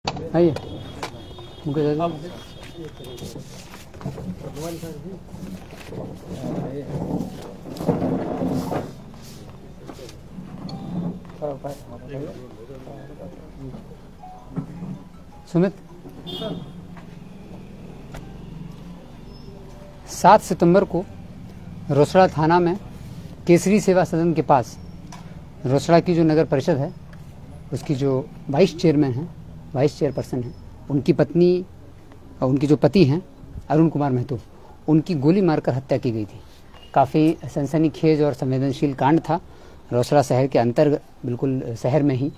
आइए मुझे सुमित 7 सितंबर को रोसड़ा थाना में केसरी सेवा सदन के पास रोसड़ा की जो नगर परिषद है उसकी जो वाइस चेयरपर्सन हैं, उनकी पत्नी और उनके जो पति हैं अरुण कुमार महतो, उनकी गोली मारकर हत्या की गई थी। काफ़ी सनसनीखेज और संवेदनशील कांड था रोसड़ा शहर के अंतर्गत, बिल्कुल शहर में ही।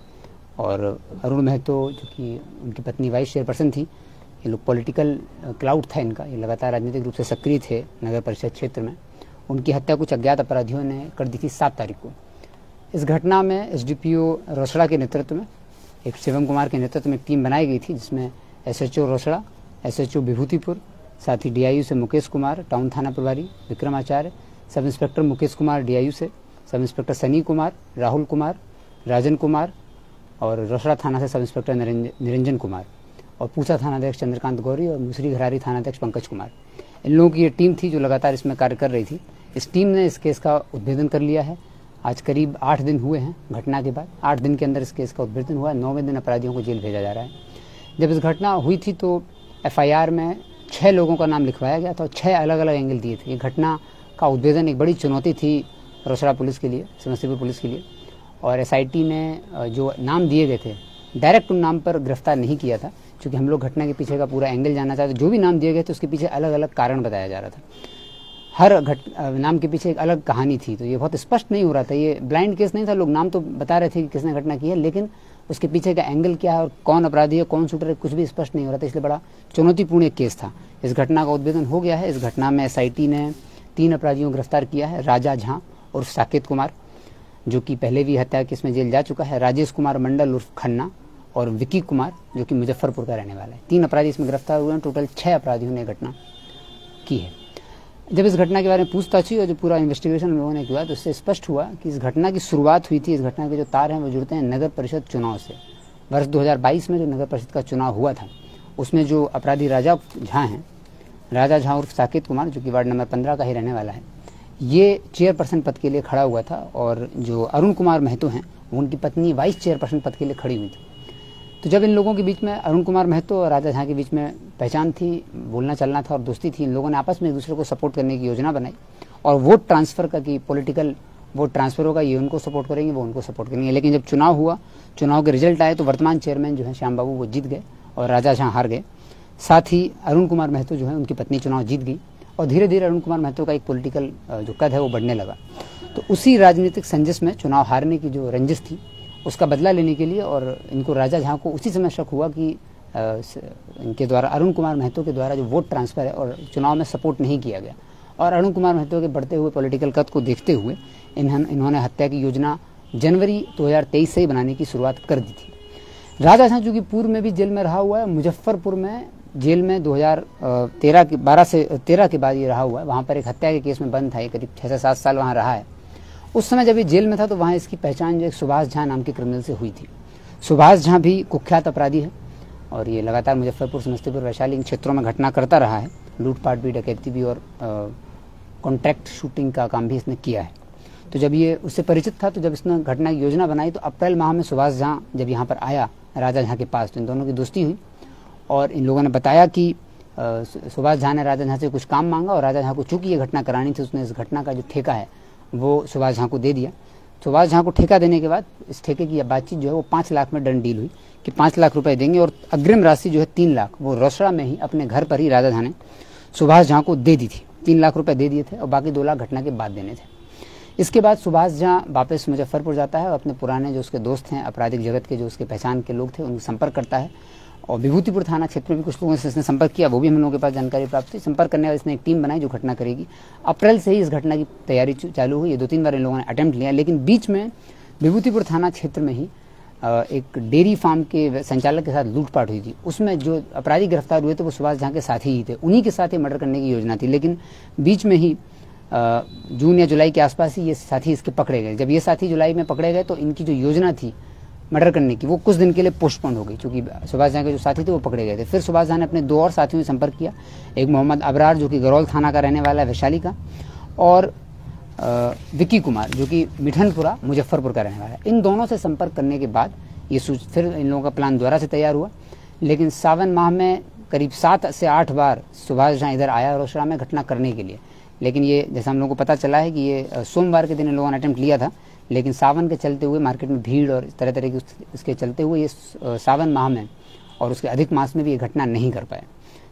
और अरुण महतो जो कि उनकी पत्नी वाइस चेयरपर्सन थी, ये लोग पॉलिटिकल क्लाउड था इनका, ये लगातार राजनीतिक रूप से सक्रिय थे नगर परिषद क्षेत्र में। उनकी हत्या कुछ अज्ञात अपराधियों ने कर दी थी 7 तारीख को। इस घटना में एसडीपीओ रोसड़ा के नेतृत्व में, एक शिवम कुमार के नेतृत्व में एक टीम बनाई गई थी, जिसमें एसएचओ रोसड़ा, एसएचओ विभूतिपुर, साथ ही डीआईयू से मुकेश कुमार, टाउन थाना प्रभारी विक्रम आचार्य, sub inspector Mukesh Kumar DIU से, सब इंस्पेक्टर सनी कुमार, राहुल कुमार, राजन कुमार और रोसड़ा थाना से सब इंस्पेक्टर निरंजन कुमार और पूसा थानाध्यक्ष चंद्रकांत गौरी और मुसरी घरारी थानाध्यक्ष पंकज कुमार। इन लोगों की ये टीम थी जो लगातार इसमें कार्य कर रही थी। इस टीम ने इस केस का उद्भेदन कर लिया है। आज करीब 8 दिन हुए हैं घटना के बाद। 8 दिन के अंदर इस केस का उद्भेदन हुआ है। 9वें दिन अपराधियों को जेल भेजा जा रहा है। जब इस घटना हुई थी तो एफआईआर में 6 लोगों का नाम लिखवाया गया था और 6 अलग अलग एंगल दिए थे। ये घटना का उद्भेदन एक बड़ी चुनौती थी रोसड़ा पुलिस के लिए, समस्तीपुर पुलिस के लिए। और एसआईटी ने जो नाम दिए गए थे डायरेक्ट उन नाम पर गिरफ्तार नहीं किया था, क्योंकि हम लोग घटना के पीछे का पूरा एंगल जानना चाहते। जो भी नाम दिए गए थे उसके पीछे अलग अलग कारण बताया जा रहा था। हर नाम के पीछे एक अलग कहानी थी, तो ये बहुत स्पष्ट नहीं हो रहा था। ये ब्लाइंड केस नहीं था, लोग नाम तो बता रहे थे कि किसने घटना की है, लेकिन उसके पीछे का एंगल क्या है और कौन अपराधी है, कौन शूटर है, कुछ भी स्पष्ट नहीं हो रहा था। इसलिए बड़ा चुनौतीपूर्ण एक केस था। इस घटना का उद्भेदन हो गया है। इस घटना में एसआईटी ने 3 अपराधियों को गिरफ्तार किया है। राजा झा उर्फ साकेत कुमार, जो कि पहले भी हत्या केस में जेल जा चुका है, राजेश कुमार मंडल उर्फ खन्ना और विकी कुमार जो कि मुजफ्फरपुर का रहने वाला है। 3 अपराधी इसमें गिरफ्तार हुए हैं। टोटल 6 अपराधियों ने घटना की है। जब इस घटना के बारे में पूछताछ हुई और जो पूरा इन्वेस्टिगेशन हम लोगों ने किया तो उससे स्पष्ट हुआ कि इस घटना की शुरुआत हुई थी, इस घटना के जो तार हैं वो जुड़ते हैं नगर परिषद चुनाव से। वर्ष 2022 में जो नगर परिषद का चुनाव हुआ था उसमें जो अपराधी राजा झा उर्फ साकेत कुमार, जो कि वार्ड नंबर 15 का ही रहने वाला है, ये चेयरपर्सन पद के लिए खड़ा हुआ था। और जो अरुण कुमार महतो हैं उनकी पत्नी वाइस चेयरपर्सन पद के लिए खड़ी हुई थी। तो जब इन लोगों के बीच में, अरुण कुमार महतो और राजा झा के बीच में पहचान थी, बोलना चलना था और दोस्ती थी, इन लोगों ने आपस में एक दूसरे को सपोर्ट करने की योजना बनाई और वोट ट्रांसफर का, कि पॉलिटिकल वोट ट्रांसफर होगा, ये उनको सपोर्ट करेंगे, वो उनको सपोर्ट करेंगे। लेकिन जब चुनाव हुआ, चुनाव के रिजल्ट आए तो वर्तमान चेयरमैन जो है श्याम बाबू वो जीत गए और राजा झा हार गए। साथ ही अरुण कुमार महतो जो है उनकी पत्नी चुनाव जीत गई और धीरे धीरे अरुण कुमार महतो का एक पॉलिटिकल जो कद है वो बढ़ने लगा। तो उसी राजनीतिक संजिश में चुनाव हारने की जो रंजिश थी उसका बदला लेने के लिए, और इनको राजा झा को उसी समय शक हुआ कि इनके द्वारा, अरुण कुमार महतो के द्वारा जो वोट ट्रांसफर है और चुनाव में सपोर्ट नहीं किया गया, और अरुण कुमार महतो के बढ़ते हुए पॉलिटिकल कद को देखते हुए इन्होंने हत्या की योजना जनवरी 2023 से ही बनाने की शुरुआत कर दी थी। राजा झा जो कि पूर्व में भी जेल में रहा हुआ है, मुजफ्फरपुर में जेल में 2013 के बाद ये रहा हुआ है। वहाँ पर एक हत्या के केस में बंद था, ये करीब 6 से 7 साल वहाँ रहा है। उस समय जब ये जेल में था तो वहाँ इसकी पहचान जो एक सुभाष झा नाम के क्रिमिनल से हुई थी। सुभाष झा भी कुख्यात अपराधी है और ये लगातार मुजफ्फरपुर, समस्तीपुर, वैशाली इन क्षेत्रों में घटना करता रहा है। लूटपाट भी, डकैती भी और कॉन्ट्रैक्ट शूटिंग का काम भी इसने किया है। तो जब ये उससे परिचित था, तो जब इसने घटना की योजना बनाई तो अप्रैल माह में सुभाष झा जब यहाँ पर आया राजा झा के पास, तो इन दोनों की दोस्ती हुई और इन लोगों ने बताया कि सुभाष झा ने राजा झा से कुछ काम मांगा और राजा झा को चूंकि ये घटना करानी थी, उसने इस घटना का जो ठेका है वो सुभाष झा को दे दिया। सुभाष झा को ठेका देने के बाद इस ठेके की बातचीत जो है वो 5 लाख में डन डील हुई कि 5 लाख रुपए देंगे और अग्रिम राशि जो है 3 लाख वो रोसड़ा में ही अपने घर पर ही राजा झा ने सुभाष झा को दे दी थी। 3 लाख रुपए दे दिए थे और बाकी 2 लाख घटना के बाद देने थे। इसके बाद सुभाष झा वापस मुजफ्फरपुर जाता है और अपने पुराने जो उसके दोस्त हैं, आपराधिक जगत के जो उसके पहचान के लोग थे, उनसे संपर्क करता है और विभूतिपुर थाना क्षेत्र में भी कुछ लोगों से इसने संपर्क किया, वो भी हम लोगों के पास जानकारी प्राप्त हुई। संपर्क करने वाले इसने एक टीम बनाई जो घटना करेगी। अप्रैल से ही इस घटना की तैयारी चालू हुई। ये 2-3 बार इन लोगों ने अटेम्प्ट लिया, लेकिन बीच में विभूतिपुर थाना क्षेत्र में ही एक डेयरी फार्म के संचालक के साथ लूटपाट हुई थी। उसमें जो अपराधी गिरफ्तार हुए थे वो सुभाष झा के साथी ही थे, उन्हीं के साथ ही मर्डर करने की योजना थी। लेकिन बीच में ही जून या जुलाई के आसपास ही ये साथी इसके पकड़े गए। जब ये साथी जुलाई में पकड़े गए तो इनकी जो योजना थी मर्डर करने की, वो कुछ दिन के लिए पोस्टपोन हो गई, क्योंकि सुभाष झा के जो साथी थे वो पकड़े गए थे। फिर सुभाष झा ने अपने 2 और साथियों से संपर्क किया, एक मोहम्मद अबरार जो कि गरौल थाना का रहने वाला है, वैशाली का, और विक्की कुमार जो कि मिठनपुरा मुजफ्फरपुर का रहने वाला है। इन दोनों से संपर्क करने के बाद ये फिर इन लोगों का प्लान दोबारा से तैयार हुआ। लेकिन सावन माह में करीब 7 से 8 बार सुभाष झा इधर आया रोसड़ा में घटना करने के लिए, लेकिन ये जैसा हम लोगों को पता चला है कि ये सोमवार के दिन इन लोगों ने अटेम्प्ट लिया था, लेकिन सावन के चलते हुए मार्केट में भीड़ और तरह तरह की इसके चलते हुए ये सावन माह में और उसके अधिक मास में भी ये घटना नहीं कर पाए।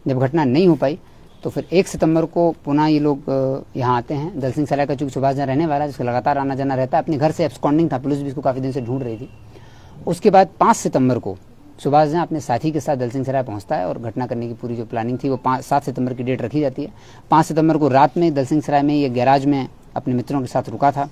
जब घटना नहीं हो पाई तो फिर 1 सितंबर को पुनः ये लोग यहाँ आते हैं। दल सिंह सराय का चूंकि सुभाष झा रहने वाला है, जिसका लगातार आना जाना रहता है, अपने घर से एब्सकॉन्डिंग था, पुलिस भी इसको काफ़ी दिन से ढूंढ रही थी। उसके बाद 5 सितंबर को सुभाष झा अपने साथी के साथ दल सिंह सराय पहुंचता है और घटना करने की पूरी जो प्लानिंग थी वो 7 सितंबर की डेट रखी जाती है। 5 सितंबर को रात में दल सिंह सराय में ये गैराज में अपने मित्रों के साथ रुका था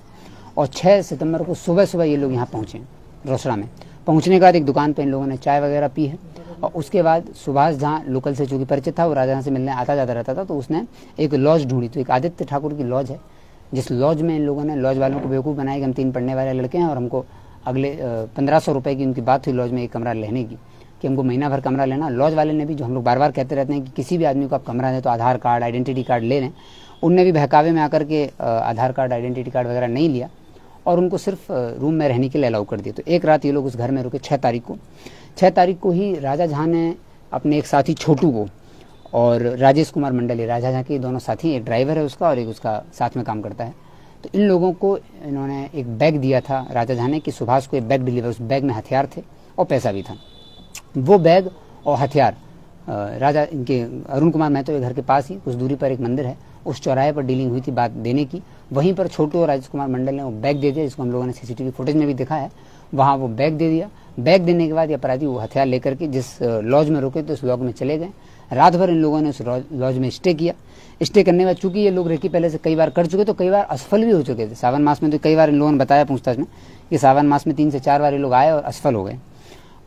और 6 सितंबर को सुबह सुबह ये लोग यहाँ पहुँचे रोसड़ा में। पहुँचने के बाद एक दुकान पर इन लोगों ने चाय वगैरह पी है और उसके बाद सुभाष झा लोकल से चूँकि परिचित था, वो राजा से मिलने आता जाता रहता था, तो उसने एक लॉज ढूंढी। तो एक आदित्य ठाकुर की लॉज है, जिस लॉज में इन लोगों ने लॉज वालों को बेवकूफ़ बनाया कि हम 3 पढ़ने वाले लड़के हैं और हमको अगले 1500 रुपये की उनकी बात हुई लॉज में एक कमरा लेने की, कि हमको महीना भर कमरा लेना। लॉज वाले ने भी, जो हम लोग बार बार कहते रहते हैं कि किसी भी आदमी को आप कमरा दें तो आधार कार्ड, आइडेंटिटी कार्ड ले लें, उनने भी बहकावे में आकर के आधार कार्ड, आइडेंटिटी कार्ड वगैरह नहीं लिया और उनको सिर्फ रूम में रहने के लिए अलाउ कर दिया। तो एक रात ये लोग उस घर में रुके। 6 तारीख को ही राजा झा ने अपने एक साथी छोटू को और राजेश कुमार मंडल, राजा झा के दोनों साथी, एक ड्राइवर है उसका और एक उसका साथ में काम करता है, तो इन लोगों को इन्होंने एक बैग दिया था राजा झा ने कि सुभाष को एक बैग डिलीवर। उस बैग में हथियार थे और पैसा भी था। वो बैग और हथियार राजा इनके अरुण कुमार महतो के घर के पास ही कुछ दूरी पर एक मंदिर है, उस चौराहे पर डीलिंग हुई थी बात देने की। वहीं पर छोटू और राजेश कुमार मंडल ने वो बैग दे दिया, जिसको हम लोगों ने सीसीटीवी फुटेज में भी देखा है। वहाँ वो बैग दे दिया। बैग देने के बाद ये अपराधी वो हथियार लेकर के जिस लॉज में रुके थे उस लॉज में चले गए। रात भर इन लोगों ने उस लॉज में स्टे किया। स्टे करने के बाद चूंकि ये लोग रेकी पहले से कई बार कर चुके तो कई बार असफल भी हो चुके थे। सावन मास में तो कई बार इन लोगों ने बताया पूछताछ में कि सावन मास में 3 से 4 बार ये लोग आए और असफल हो गए।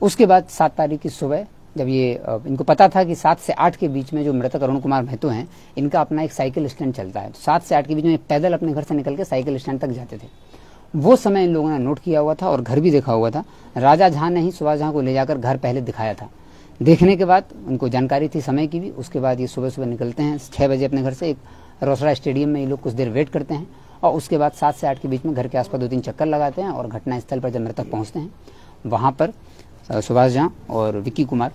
उसके बाद 7 तारीख की सुबह जब ये इनको पता था कि 7 से 8 के बीच में जो मृतक अरुण कुमार महतो हैं, इनका अपना एक साइकिल स्टैंड चलता है, तो 7 से 8 के बीच में पैदल अपने घर से निकल के साइकिल स्टैंड तक जाते थे। वो समय इन लोगों ने नोट किया हुआ था और घर भी देखा हुआ था। राजा झा ने ही सुभाष झा को ले जाकर घर पहले दिखाया था। देखने के बाद उनको जानकारी थी समय की भी। उसके बाद ये सुबह सुबह निकलते हैं 6 बजे अपने घर से। एक रोसड़ा स्टेडियम में ये लोग कुछ देर वेट करते हैं और उसके बाद 7 से 8 के बीच में घर के आसपास 2-3 चक्कर लगाते हैं और घटनास्थल पर जब मृतक पहुँचते हैं वहाँ पर सुभाष झा और विक्की कुमार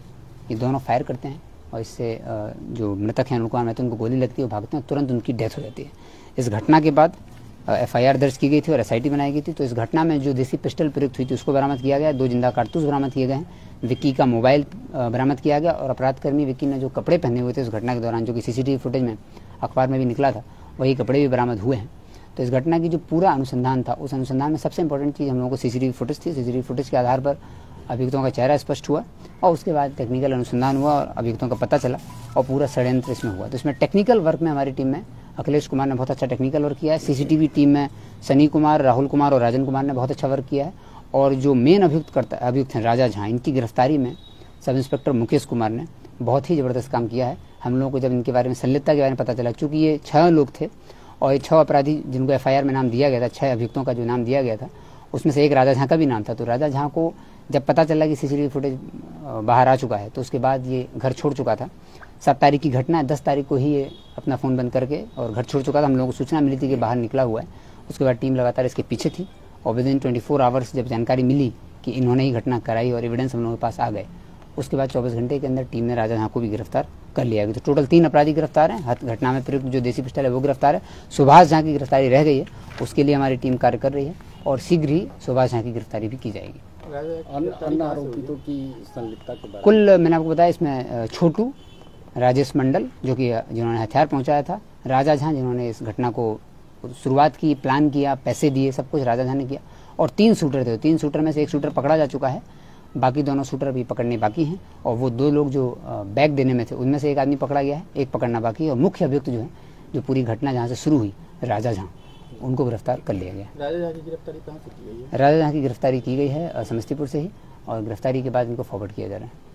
ये दोनों फायर करते हैं और इससे जो मृतक हैं अरुण कुमार महतो उनको गोली लगती है, वो भागते हैं, तुरंत उनकी डेथ हो जाती है। इस घटना के बाद FIR दर्ज की गई थी और SIT बनाई गई थी। तो इस घटना में जो देसी पिस्टल प्रयुक्त हुई थी उसको बरामद किया गया, 2 जिंदा कारतूस बरामद किए गए हैं, विक्की का मोबाइल बरामद किया गया और अपराधकर्मी विक्की ने जो कपड़े पहने हुए थे उस घटना के दौरान, जो कि CCTV फुटेज में अखबार में भी निकला था, वही कपड़े भी बरामद हुए हैं। तो इस घटना की जो पूरा अनुसंधान था, उस अनुसंधान में सबसे इंपॉर्टेंट चीज़ हम लोगों को CCTV फुटेज थी। CCTV फुटेज के आधार पर अभियुक्तों का चेहरा स्पष्ट हुआ और उसके बाद टेक्निकल अनुसंधान हुआ और अभियुक्तों का पता चला और पूरा षड्यंत्र इसमें हुआ। तो इसमें टेक्निकल वर्क में हमारी टीम में अखिलेश कुमार ने बहुत अच्छा टेक्निकल वर्क किया है। CCTV टीम में सनी कुमार, राहुल कुमार और राजन कुमार ने बहुत अच्छा वर्क किया है। और जो मेन अभियुक्त हैं राजा झा, इनकी गिरफ्तारी में सब इंस्पेक्टर मुकेश कुमार ने बहुत ही ज़बरदस्त काम किया है। हम लोगों को जब इनके बारे में संलिप्तता के बारे में पता चला, चूँकि ये 6 लोग थे और ये 6 अपराधी जिनको FIR में नाम दिया गया था, 6 अभियुक्तों का जो नाम दिया गया था उसमें से एक राजा झा का भी नाम था। तो राजा झा को जब पता चला कि CCTV फुटेज बाहर आ चुका है तो उसके बाद ये घर छोड़ चुका था। 7 तारीख की घटना है, 10 तारीख को ही ये अपना फ़ोन बंद करके और घर छोड़ चुका था। हम लोगों को सूचना मिली थी कि बाहर निकला हुआ है। उसके बाद टीम लगातार इसके पीछे थी और विदिन 24 आवर्स जब जानकारी मिली कि इन्होंने ही घटना कराई और एविडेंस हम लोगों के पास आ गए, उसके बाद 24 घंटे के अंदर टीम ने राजा झा को भी गिरफ्तार कर लिया गया। तो टोटल 3 अपराधी गिरफ्तार हैं। घटना में प्रयुक्त जो देसी पिस्टल है वो गिरफ्तार है। सुभाष झा की गिरफ्तारी रह गई है, उसके लिए हमारी टीम कार्य कर रही है और शीघ्र ही सुभाष झा की गिरफ्तारी भी की जाएगी। अन्य आरोपितों की संलिप्तता के बारे कुल मैंने आपको बताया इसमें छोटू, राजेश मंडल जो कि जिन्होंने हथियार पहुंचाया था, राजा झा जिन्होंने इस घटना को शुरुआत की, प्लान किया, पैसे दिए, सब कुछ राजा झा ने किया और 3 शूटर थे। 3 शूटर में से 1 शूटर पकड़ा जा चुका है, बाकी दोनों शूटर भी पकड़ने बाकी हैं। और वो 2 लोग जो बैग देने में थे उनमें से 1 आदमी पकड़ा गया है, 1 पकड़ना बाकी है। और मुख्य अभियुक्त जो है, जो पूरी घटना जहाँ से शुरू हुई, राजा झा, उनको गिरफ्तार कर लिया गया। राजा झा की गिरफ्तारी कहाँ से की गई है? राजा झा की गिरफ्तारी की गई है समस्तीपुर से ही और गिरफ्तारी के बाद इनको फॉरवर्ड किया जा रहा है।